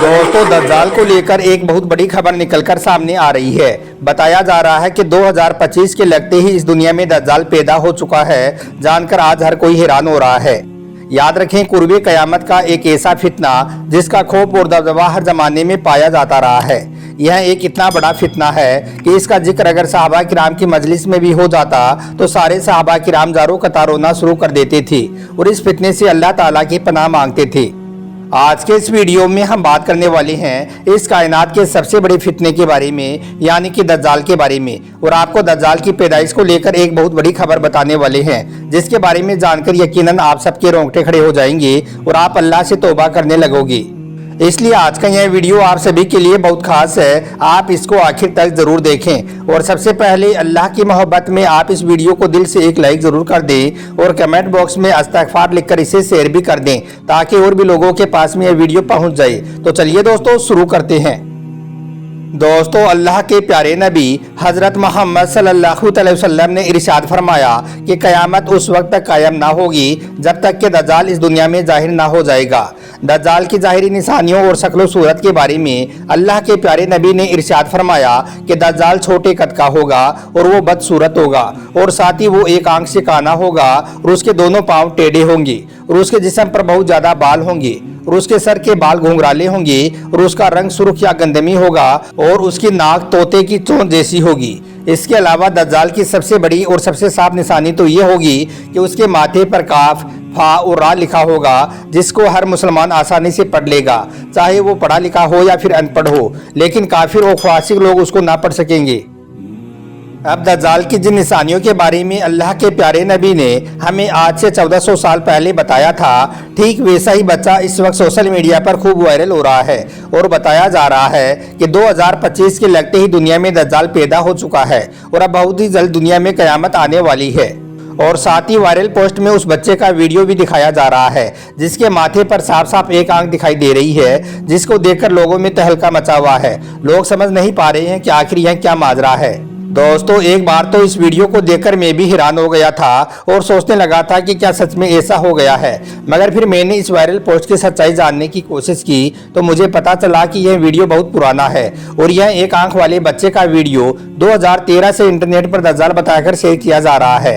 दोस्तों दज्जाल को लेकर एक बहुत बड़ी खबर निकलकर सामने आ रही है। बताया जा रहा है कि 2025 के लगते ही इस दुनिया में दज्जाल पैदा हो चुका है। जानकर आज हर कोई हैरान हो रहा है। याद रखें, कुर्बे कयामत का एक ऐसा फितना जिसका खौफ और दबदबा हर जमाने में पाया जाता रहा है। यह एक इतना बड़ा फितना है कि इसका जिक्र अगर सहाबा किराम की मजलिस में भी हो जाता तो सारे सहाबा किराम जारो कतार रोना शुरू कर देते थे और इस फितने से अल्लाह ताला की पनाह मांगते थे। आज के इस वीडियो में हम बात करने वाले हैं इस कायनात के सबसे बड़े फितने के बारे में, यानी कि दज्जाल के बारे में, और आपको दज्जाल की पैदाइश को लेकर एक बहुत बड़ी खबर बताने वाले हैं जिसके बारे में जानकर यकीनन आप सबके रोंगटे खड़े हो जाएंगे और आप अल्लाह से तौबा करने लगोगे। इसलिए आज का यह वीडियो आप सभी के लिए बहुत खास है। आप इसको आखिर तक जरूर देखें और सबसे पहले अल्लाह की मोहब्बत में आप इस वीडियो को दिल से एक लाइक जरूर कर दें और कमेंट बॉक्स में इस्तग़फ़ार लिखकर इसे शेयर भी कर दें ताकि और भी लोगों के पास में यह वीडियो पहुंच जाए। तो चलिए दोस्तों शुरू करते हैं। दोस्तों, अल्लाह के प्यारे नबी हज़रत मोहम्मद सल्लल्लाहु अलैहि वसल्लम ने इरशाद फरमाया कि क़यामत उस वक्त तक कायम ना होगी जब तक कि दज्जाल इस दुनिया में ज़ाहिर ना हो जाएगा। दज्जाल की ज़ाहिरी निशानियों और शक्ल सूरत के बारे में अल्लाह के प्यारे नबी ने इरशाद फरमाया कि दज्जाल छोटे कद का होगा और वो बदसूरत होगा और साथ ही वो एक आंख से काना होगा और उसके दोनों पाँव टेढ़े होंगे और उसके जिस्म पर बहुत ज़्यादा बाल होंगे और उसके सर के बाल घुंघराले होंगे और उसका रंग सुर्ख या गंदमी होगा और उसकी नाक तोते की चोंच जैसी होगी। इसके अलावा दज्जाल की सबसे बड़ी और सबसे साफ निशानी तो ये होगी कि उसके माथे पर काफ, फा और रा लिखा होगा जिसको हर मुसलमान आसानी से पढ़ लेगा, चाहे वो पढ़ा लिखा हो या फिर अनपढ़ हो, लेकिन काफिर और फासिक लोग उसको ना पढ़ सकेंगे। अब दज्जाल की जिन निशानियों के बारे में अल्लाह के प्यारे नबी ने हमें आज से 1400 साल पहले बताया था, ठीक वैसा ही बच्चा इस वक्त सोशल मीडिया पर खूब वायरल हो रहा है और बताया जा रहा है कि 2025 के लगते ही दुनिया में दज्जाल पैदा हो चुका है और अब बहुत ही जल्द दुनिया में कयामत आने वाली है। और साथ ही वायरल पोस्ट में उस बच्चे का वीडियो भी दिखाया जा रहा है जिसके माथे पर साफ साफ एक आंख दिखाई दे रही है, जिसको देखकर लोगों में तहलका मचा हुआ है। लोग समझ नहीं पा रहे हैं कि आखिर यह क्या माजरा है। दोस्तों, एक बार तो इस वीडियो को देखकर मैं भी हैरान हो गया था और सोचने लगा था कि क्या सच में ऐसा हो गया है, मगर फिर मैंने इस वायरल पोस्ट की सच्चाई जानने की कोशिश की तो मुझे पता चला कि यह वीडियो बहुत पुराना है और यह एक आंख वाले बच्चे का वीडियो 2013 से इंटरनेट पर दज्जाल बताकर शेयर किया जा रहा है।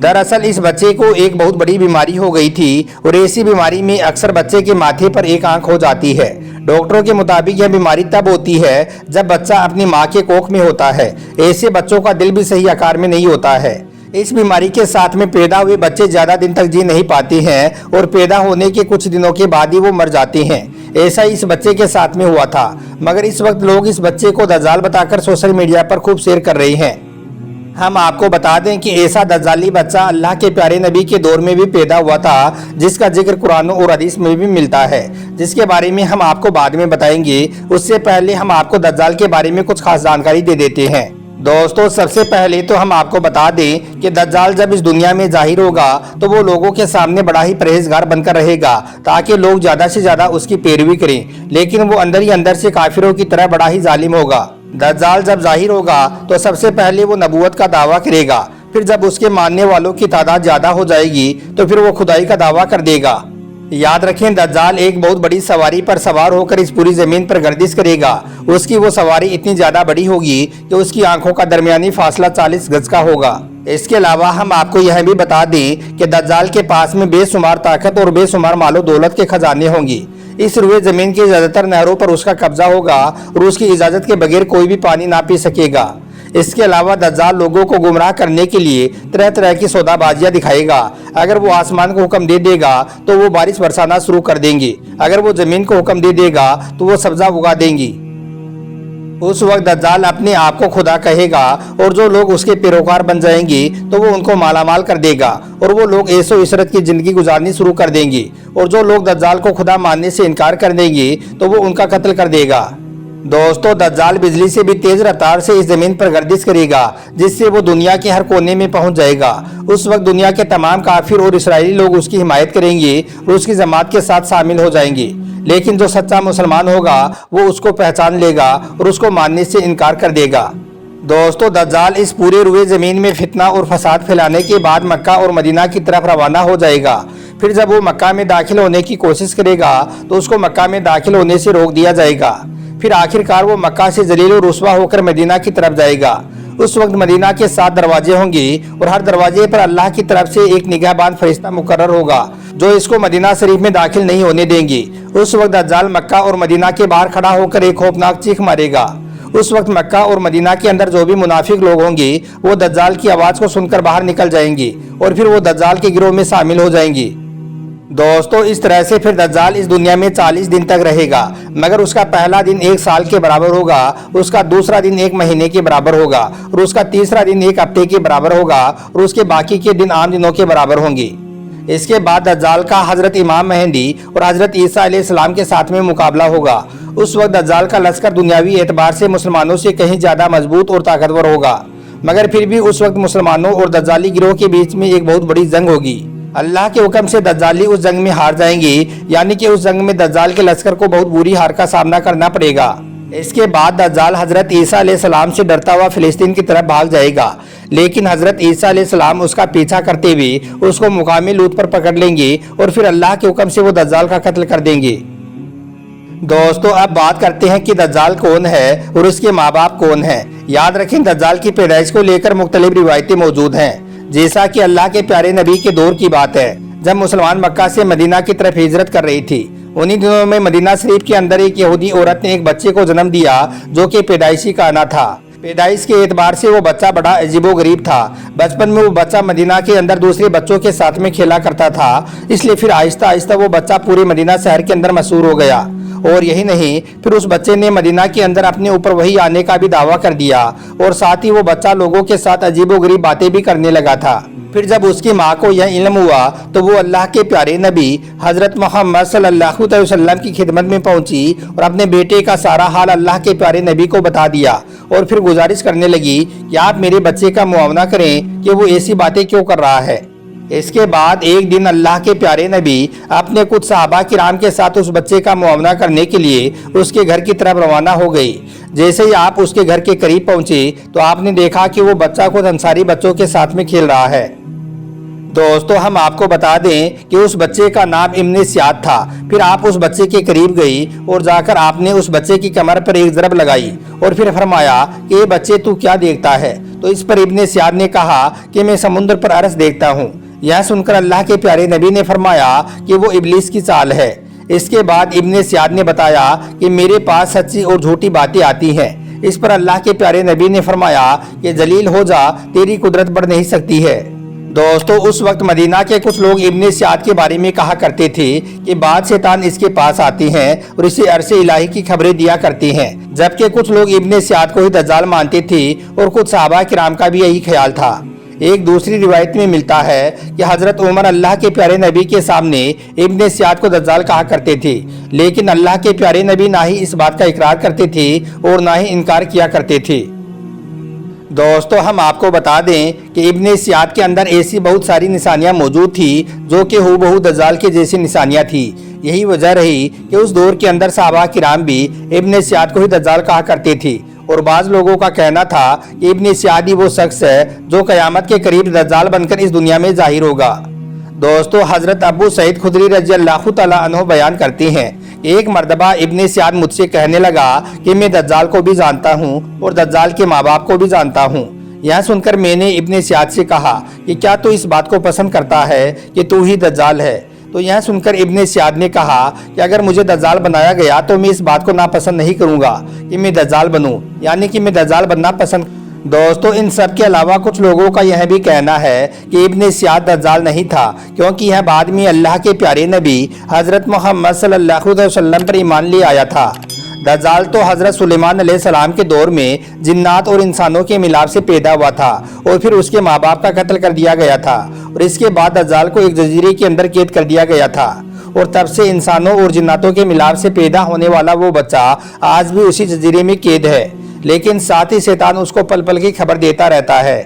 दरअसल इस बच्चे को एक बहुत बड़ी बीमारी हो गई थी और ऐसी बीमारी में अक्सर बच्चे के माथे पर एक आंख हो जाती है। डॉक्टरों के मुताबिक यह बीमारी तब होती है जब बच्चा अपनी माँ के कोख में होता है। ऐसे बच्चों का दिल भी सही आकार में नहीं होता है। इस बीमारी के साथ में पैदा हुए बच्चे ज्यादा दिन तक जी नहीं पाते हैं और पैदा होने के कुछ दिनों के बाद ही वो मर जाते हैं। ऐसा ही इस बच्चे के साथ में हुआ था, मगर इस वक्त लोग इस बच्चे को दज्जाल बताकर सोशल मीडिया पर खूब शेयर कर रहे हैं। हम आपको बता दें कि ऐसा दज्जाली बच्चा अल्लाह के प्यारे नबी के दौर में भी पैदा हुआ था जिसका जिक्र कुरान और हदीस में भी मिलता है, जिसके बारे में हम आपको बाद में बताएंगे। उससे पहले हम आपको दज्जाल के बारे में कुछ खास जानकारी दे देते हैं। दोस्तों, सबसे पहले तो हम आपको बता दें कि दज्जाल जब इस दुनिया में जाहिर होगा तो वो लोगों के सामने बड़ा ही परहेजगार बनकर रहेगा ताकि लोग ज्यादा से ज्यादा उसकी पैरवी करें, लेकिन वो अंदर ही अंदर से काफिरों की तरह बड़ा ही जालिम होगा। दज्जाल जब जाहिर होगा तो सबसे पहले वो नबूवत का दावा करेगा, फिर जब उसके मानने वालों की तादाद ज्यादा हो जाएगी तो फिर वो खुदाई का दावा कर देगा। याद रखें, दज्जाल एक बहुत बड़ी सवारी पर सवार होकर इस पूरी जमीन पर गर्दिश करेगा। उसकी वो सवारी इतनी ज्यादा बड़ी होगी कि उसकी आंखों का दरमियानी फासला 40 गज का होगा। इसके अलावा हम आपको यह भी बता दें कि दज्जाल के पास में बेशुमार ताकत और बेशुमार मालो दौलत के खजाने होंगे। इस रुए जमीन की ज्यादातर नहरों पर उसका कब्जा होगा और उसकी इजाजत के बगैर कोई भी पानी ना पी सकेगा। इसके अलावा दज्जाल लोगों को गुमराह करने के लिए तरह तरह की सौदाबाजियां दिखाएगा। अगर वो आसमान को हुक्म दे देगा तो वो बारिश बरसाना शुरू कर देंगे, अगर वो जमीन को हुक्म दे देगा तो वो सब्जा उगा देंगी। उस वक्त दज्जाल अपने आप को खुदा कहेगा और जो लोग उसके पैरोकार बन जाएंगे तो वो उनको मालामाल कर देगा और वो लोग ऐशो इशरत की जिंदगी गुजारनी शुरू कर देंगे, और जो लोग दज्जाल को खुदा मानने से इनकार कर देंगे तो वो उनका कत्ल कर देगा। दोस्तों, दज्जाल बिजली से भी तेज रफ्तार से इस जमीन पर गर्दिश करेगा जिससे वो दुनिया के हर कोने में पहुंच जाएगा। उस वक्त दुनिया के तमाम काफिर और इसराइली लोग उसकी हिमायत करेंगे और उसकी जमात के साथ शामिल हो जाएंगे, लेकिन जो सच्चा मुसलमान होगा वो उसको पहचान लेगा और उसको मानने से इनकार कर देगा। दोस्तों, दज्जाल इस पूरे रुए जमीन में फितना और फसाद फैलाने के बाद मक्का और मदीना की तरफ रवाना हो जाएगा। फिर जब वो मक्का में दाखिल होने की कोशिश करेगा तो उसको मक्का में दाखिल होने से रोक दिया जाएगा। फिर आखिरकार वो मक्का से जलील और रुस्वा होकर मदीना की तरफ जाएगा। उस वक्त मदीना के 7 दरवाजे होंगे और हर दरवाजे पर अल्लाह की तरफ से एक निगहबान फरिश्ता मुकर्रर होगा जो इसको मदीना शरीफ में दाखिल नहीं होने देंगे। उस वक्त दज्जाल मक्का और मदीना के बाहर खड़ा होकर एक खौफनाक चीख मारेगा। उस वक्त मक्का और मदीना के अंदर जो भी मुनाफिक लोग होंगे वो दज्जाल की आवाज़ को सुनकर बाहर निकल जाएंगे और फिर वो दज्जाल के गिरोह में शामिल हो जाएंगे। दोस्तों, इस तरह से फिर दज्जाल इस दुनिया में 40 दिन तक रहेगा, मगर उसका पहला दिन 1 साल के बराबर होगा, उसका दूसरा दिन 1 महीने के बराबर होगा और उसका तीसरा दिन 1 हफ्ते के बराबर होगा और उसके बाकी के दिन आम दिनों के बराबर होंगे। इसके बाद दज्जाल का हजरत इमाम मेहंदी और हजरत ईसा अलैहिस्सलाम के साथ में मुकाबला होगा। उस वक्त दज्जाल का लश्कर दुनियावी एतबार से मुसलमानों से कहीं ज्यादा मजबूत और ताकतवर होगा, मगर फिर भी उस वक्त मुसलमानों और दज्जाली गिरोह के बीच में एक बहुत बड़ी जंग होगी। अल्लाह के हुक्म से दज्जाली उस जंग में हार जाएंगे, यानी कि उस जंग में दज्जाल के लश्कर को बहुत बुरी हार का सामना करना पड़ेगा। इसके बाद दज्जाल हजरत ईसा अलैहिस्सलाम से डरता हुआ फिलिस्तीन की तरफ भाग जाएगा, लेकिन हजरत ईसा अलैहिस्सलाम उसका पीछा करते हुए उसको मुकामी लूत पर पकड़ लेंगे और फिर अल्लाह के हुक्म से वो दज्जाल का कत्ल कर देंगे। दोस्तों, अब बात करते हैं कि दज्जाल कौन है और उसके माँ बाप कौन है। याद रखें, दज्जाल की पैदाइश को लेकर मुख्तलिफ रिवायतें मौजूद हैं। जैसा कि अल्लाह के प्यारे नबी के दौर की बात है, जब मुसलमान मक्का से मदीना की तरफ हिजरत कर रही थी, उन्हीं दिनों में मदीना शरीफ के अंदर एक यहूदी औरत ने एक बच्चे को जन्म दिया जो कि पैदाइशी काना था। पैदाइश के एतबार से वो बच्चा बड़ा अजीबो गरीब था। बचपन में वो बच्चा मदीना के अंदर दूसरे बच्चों के साथ में खेला करता था, इसलिए फिर आहिस्ता आहिस्ता वो बच्चा पूरे मदीना शहर के अंदर मशहूर हो गया। और यही नहीं, फिर उस बच्चे ने मदीना के अंदर अपने ऊपर वही आने का भी दावा कर दिया और साथ ही वो बच्चा लोगों के साथ अजीबोगरीब बातें भी करने लगा था। फिर जब उसकी माँ को यह इल्म हुआ तो वो अल्लाह के प्यारे नबी हजरत मोहम्मद सल्लल्लाहु अलैहि वसल्लम की खिदमत में पहुंची और अपने बेटे का सारा हाल अल्लाह के प्यारे नबी को बता दिया और फिर गुजारिश करने लगी कि आप मेरे बच्चे का मुआवना करें कि वो ऐसी बातें क्यों कर रहा है। इसके बाद एक दिन अल्लाह के प्यारे नबी अपने कुछ सहाबा किराम के साथ उस बच्चे का मुआवना करने के लिए उसके घर की तरफ रवाना हो गई। जैसे ही आप उसके घर के करीब पहुंचे तो आपने देखा कि वो बच्चा खुद अंसारी बच्चों के साथ में खेल रहा है। दोस्तों, हम आपको बता दें कि उस बच्चे का नाम इब्ने सियाद था। फिर आप उस बच्चे के करीब गई और जाकर आपने उस बच्चे की कमर पर एक ज़रब लगाई और फिर फरमाया कि ये बच्चे तू क्या देखता है। तो इस पर इब्ने सियाद ने कहा कि मैं समुद्र पर अरस देखता हूँ। यह सुनकर अल्लाह के प्यारे नबी ने फरमाया कि वो इब्लीस की चाल है। इसके बाद इब्ने सियाद ने बताया कि मेरे पास सच्ची और झूठी बातें आती हैं। इस पर अल्लाह के प्यारे नबी ने फरमाया कि जलील हो जा, तेरी कुदरत बढ़ नहीं सकती है। दोस्तों, उस वक्त मदीना के कुछ लोग इब्ने सियाद के बारे में कहा करते थे कि बाद शैतान इसके पास आती हैं और इसे अरसे इलाही की खबरें दिया करती हैं, जबकि कुछ लोग इब्ने सियाद को ही दज्जाल मानते थे और कुछ सहाबा किराम का भी यही ख्याल था। एक दूसरी रिवायत में मिलता है कि हजरत उमर अल्लाह के प्यारे नबी के सामने इब्ने सियाद को दज्जाल कहा करते थे, लेकिन अल्लाह के प्यारे नबी ना ही इस बात का इकरार करते थे और ना ही इनकार किया करते थे। दोस्तों, हम आपको बता दें कि इब्ने सियाद के अंदर ऐसी बहुत सारी निशानियां मौजूद थी जो कि हूबहू दज्जाल के जैसी निशानियां थी। यही वजह रही कि उस दौर के अंदर सहाबा किराम भी इब्ने सियाद को ही दज्जाल कहा करते थे और बाज़ लोगों का कहना था कि इब्ने सियाद ही वो शख्स है जो क़यामत के करीब दज्जाल बनकर इस दुनिया में जाहिर होगा। दोस्तों, हजरत अबू सईद खुदरी रज़ी अल्लाह तआला अन्हु बयान करते हैं कि एक मर्तबा इब्ने सियाद मुझसे कहने लगा कि मैं दज्जाल को भी जानता हूँ और दज्जाल के माँ बाप को भी जानता हूँ। यह सुनकर मैंने इब्ने सियाद से कहा कि क्या तू इस बात को पसंद करता है कि तू ही दज्जाल है। तो यह सुनकर इब्ने सियाद ने कहा कि अगर मुझे दज्जाल बनाया गया तो मैं इस बात को नापसंद नहीं करूँगा कि मैं दज्जाल बनूँ, यानी कि मैं दज्जाल बनना पसंद। दोस्तों, इन सब के अलावा कुछ लोगों का यह भी कहना है कि इब्ने सियाद दज्जाल नहीं था, क्योंकि यह बाद में अल्लाह के प्यारे नबी हजरत मोहम्मद सल्लल्लाहु अलैहि वसल्लम पर ईमान ले आया था। दज्जाल तो हजरत सुलेमान अलैहिस्सलाम के दौर में जिन्नात और इंसानों के मिलाप से पैदा हुआ था और फिर उसके माँ बाप का कत्ल कर दिया गया था और इसके बाद दज्जाल को एक जजीरे के अंदर कैद कर दिया गया था और तब से इंसानों और जिन्नातों के मिलाप से पैदा होने वाला वो बच्चा आज भी उसी जजीरे में कैद है, लेकिन साथ ही शैतान उसको पल पल की खबर देता रहता है।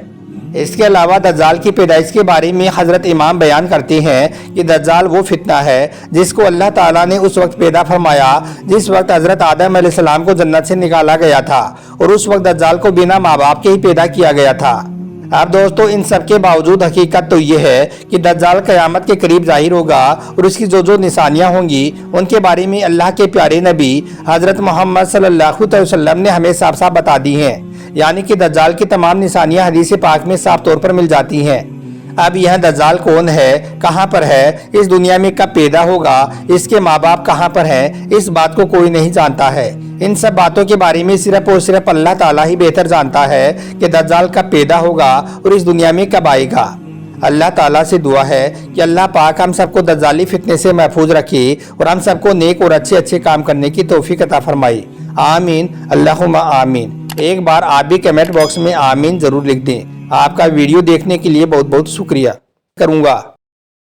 इसके अलावा दज्जाल की पैदाइश के बारे में हजरत इमाम बयान करते हैं कि दज्जाल वो फितना है जिसको अल्लाह ताला ने उस वक्त पैदा फरमाया जिस वक्त हजरत आदम अलैहिस्सलाम को जन्नत से निकाला गया था और उस वक्त दज्जाल को बिना माँ बाप के ही पैदा किया गया था। अब दोस्तों इन सब के बावजूद हकीकत तो ये है कि दज्जाल क़यामत के करीब ज़ाहिर होगा और उसकी जो निशानियां होंगी उनके बारे में अल्लाह के प्यारे नबी हज़रत मोहम्मद सल्लल्लाहु अलैहि वसल्लम ने हमें साफ साफ बता दी हैं। यानी कि दज्जाल की तमाम निशानियां हदीस पाक में साफ तौर पर मिल जाती हैं। अब यह दज्जाल कौन है, कहां पर है, इस दुनिया में कब पैदा होगा, इसके माँ बाप कहां पर हैं, इस बात को कोई नहीं जानता है। इन सब बातों के बारे में सिर्फ और सिर्फ अल्लाह ताला ही बेहतर जानता है कि दज्जाल कब पैदा होगा और इस दुनिया में कब आएगा। अल्लाह ताला से दुआ है कि अल्लाह पाक हम सबको दज्जाली फितने से महफूज रखे और हम सबको नेक और अच्छे अच्छे काम करने की तौफीक अता फरमाई। आमीन अल्लाहुम्मा आमीन। एक बार आप भी कमेंट बॉक्स में आमीन जरूर लिख दें। आपका वीडियो देखने के लिए बहुत बहुत शुक्रिया करूँगा।